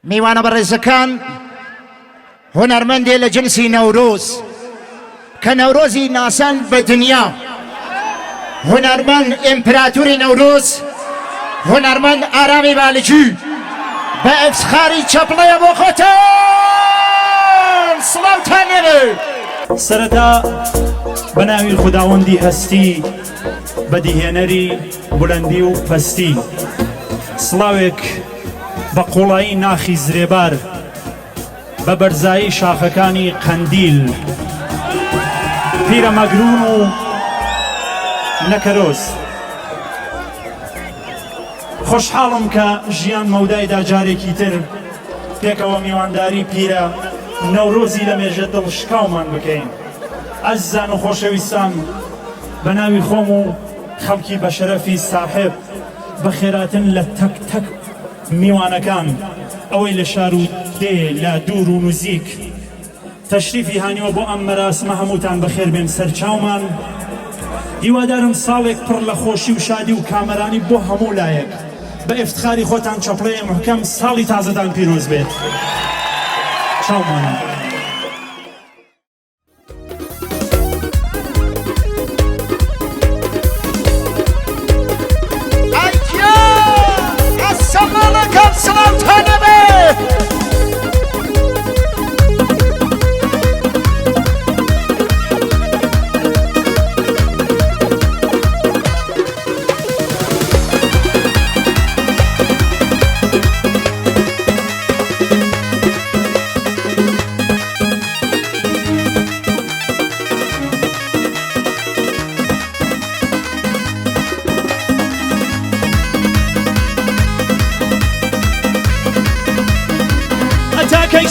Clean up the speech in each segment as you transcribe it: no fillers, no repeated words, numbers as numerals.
میوانە بەڕێزەکان هونەرمەندێ لە جنسی نەورۆز کە نەورۆزی ناسان بە دنیا، هونەرمەند ئیمپراتوری نەورۆز، هونەرمەند ئارامی بالجی بە ئەفسخاری چەپڵەیە بۆ خۆتان سڵاوتان لێرێ. سەرەتا بە ناوی خوداوەندی هەستی بەدیهێنەری بولەندی و پەستی، سڵاوێک بە قوڵایی ناخی زرێبار بە بەرزایی شاخەکانی قەندیل، پیرە مەگرون و نەکەرۆز. خۆشحاڵم کە ژیان مەودایدا جارێکی تر پێکەوە میوانداری پیرە نەورۆزی لە مێژە دڵشکاومان بکەین. ئەزیزان و خۆشەویستان، بە ناوی خۆم و خەڵکی بە شەرەفی ساحب بە خێراتن لە تەک تەک میوانەکان ئەوەی لە شار و دێ لە دوور و نزیک تەشریفی هانیوە بۆ ئەم مەراسمە هەمووتان بەخێر بێن سەرچاومان. هیوادارم ساڵێک پڕ لە خۆشی و شادی و کامەرانی بۆ هەموو لایەک بە ئفتخاری خۆتان چەپڵەیە محکەم ساڵی تازەتان پیرۆز بێت. چاومان.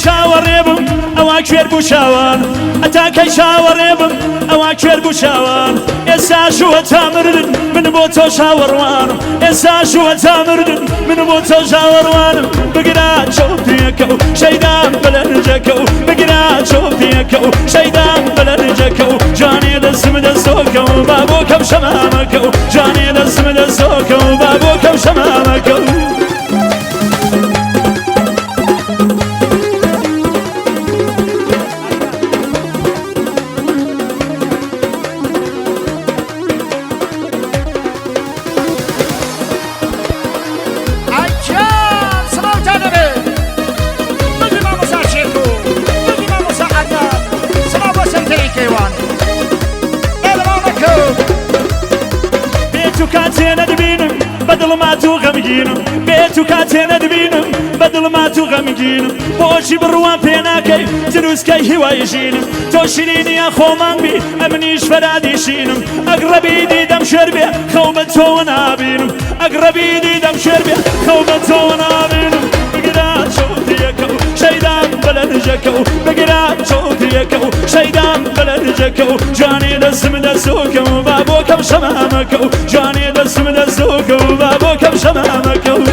شاوەڕێبم ئەوا کوێر بوو شاوان، ئەتاکەی شاوەڕێبم ئەوا کوێر بوو شاوان. ئێستا شووە تا مردن من بۆ تۆ شاوەڕوانم، ئێستا شووە تا مردن من بۆ تۆ شاوەڕوانم. بگرا چۆپیەکە و شەیدان بەلەرجەکە و بگرا چۆپیەکە و شەیدان بەلەرجەکە و جانێ دەستم دەستۆکە و با بۆ کەم شەمامەکە و جانێ دەستم دەستۆکە و با بۆ کەم شەمامەکە و بەدڵمات و غەمگینم، بێت و کاتێ نەدبینم بەدڵمات و غەمگینم. بۆچی بڕوان پێ ناکەی دروستکەی هیوایژینم، تۆ شیرینیە خۆمان بی ئەمنیش فەرادیشینم. ئەگڕەبی دیدەم شێر بێ خەو بە تۆوە نابینم، ئەگڕەبی دیدەم شێر بێ خەو بە تۆوە نابینم. بگرا چۆتیەکە و شەیدان بەلەرجەکە و بگرا چۆتیەکە و شەیدان بەلەرجەکە و جوانێ دەستم دەستۆکە و با بۆ کەم شەمامەکە و جوانێ دەستم دەستۆکە و با بۆ کەم شەمامەکە و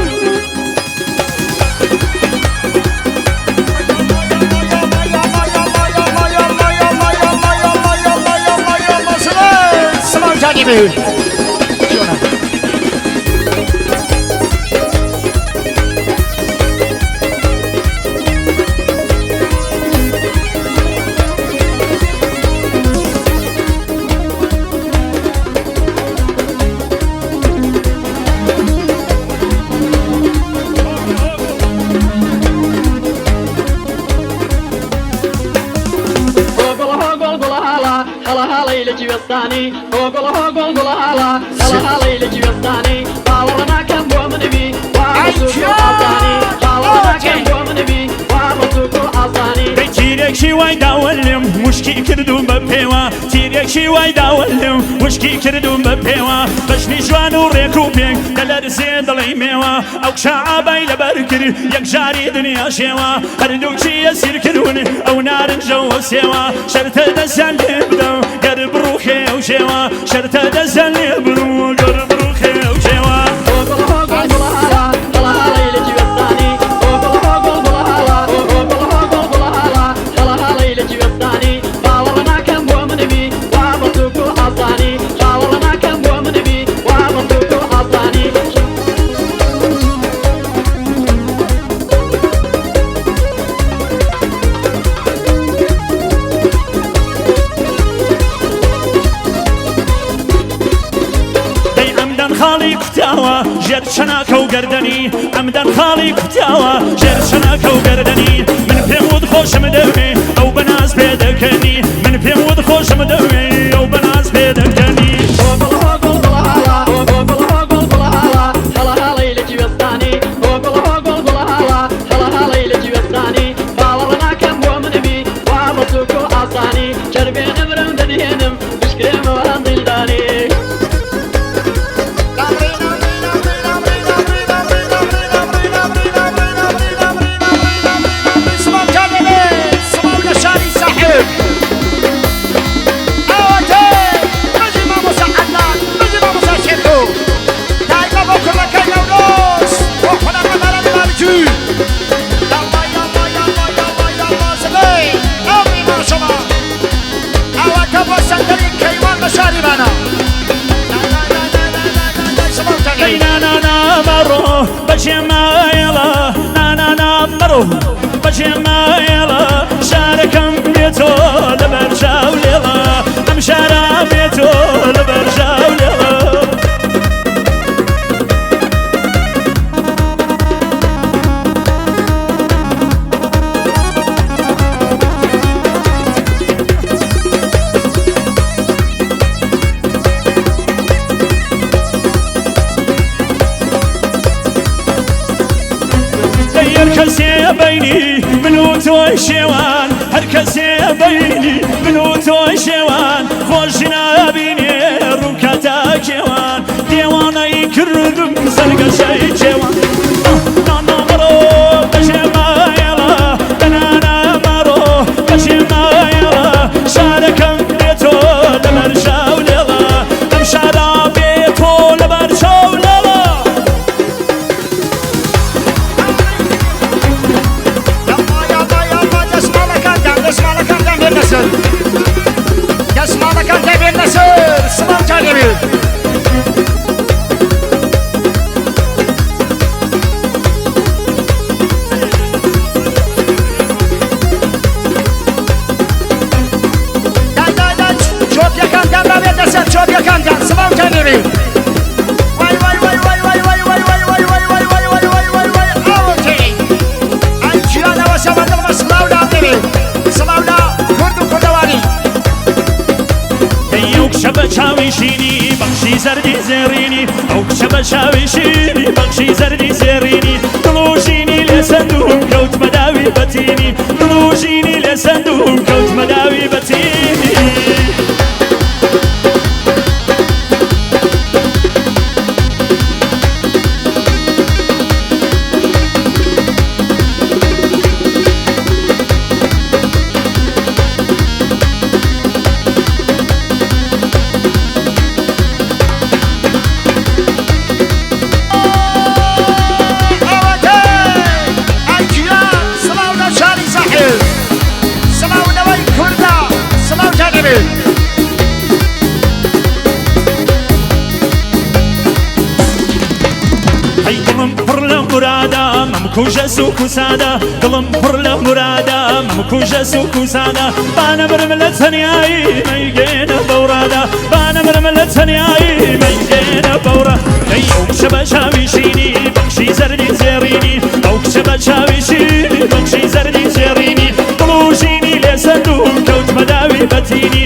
تیرێکی وای داوەلم وشکی کردوم بە پێوە، تیرێکی وای داوەلم وشکی کردوم بە پێوە. بەشنی جوان و ڕێک و پێنگ دەلەرزێ دڵی مێوە، ئەو شەعابای لەبەر کرد یەک جاری دنیا شێوە. هەردووکی ئەسیر کردون ئەو نارنجە و سێوە، شەرتە دەستیان لێ بدە گەر بڕوخێ و شێوە، شەرتە دەستیان لێ بڕو گەر بڕوخێ و شێوە. کوتاوە ژێر چەناکە و گەردەنی ئەمدەن خاڵی کوتاوە ژێر چەناکە و گەردەنی من پێم وت خۆشم دەوێ ئەو بەناز پێ دەکەنی من پێم وت خۆشم دەوێ ئەو بەناز پێ دەکەنی بەجێمایەڵە شارەکەم بێتۆ لە بەرژاو لێڵە ئەم شارە بێتۆ لە بەرژاو لێڵە من و تۆی شێوان هەر کەسێ بەینی من و تۆی شێوان خۆش نابینێ ڕووکاتە کێوان دێوانەی کردم سەرگەشەی کێوان نانامەڕۆ بەژێمایەڵە بەنانامەڕۆ بەژێمایەڵە شارەکەم بێتۆ لە بەرژاو لێڵە ئەم شارە بێتۆ لە بەرژاو لێڵە دەسماڵەکان دەبێت لەسەر سڵامتان دەبێت چۆپیەکانتان دەبێت لەسەر چۆپیەکانتان سڵامتان دەبێت وای وای وای وای وای وای وای وای وای وای وای وای وای وای وای وای ئاوەکەی ئەی گیانەوە سەوەندڵمە سڵاودا دەبێت سڵاودا کورد و کوردەوانی ئەو کچە بە چاوی شینی بەخشی زەردی زێڕینی ئەو کچە بە چاوی شینی بەخشی زەردی زێڕینی دڵۆژینی لێ سندوم کەوت بەداوی بەتینی دڵۆژینی لێ سندوم کەوت بەداوی بەتینی کوژە سوک و سادە دڵم پڕ لە مرادە کوژە سوک و سادە بانەبرم لە تەنیایی مەیگەێنە بەوڕادا بانەبرم لە تەنیایی مەیگەێنە بەوڕە ئەی ئەو کچە بە چاوی شینی بەخشی زەردی زێڕینی ئەو کچە بە چاوی شینی بەخشی زەردی زێڕینی دڵۆژینی لێ سەندوم کەوت بەداوی بەتینی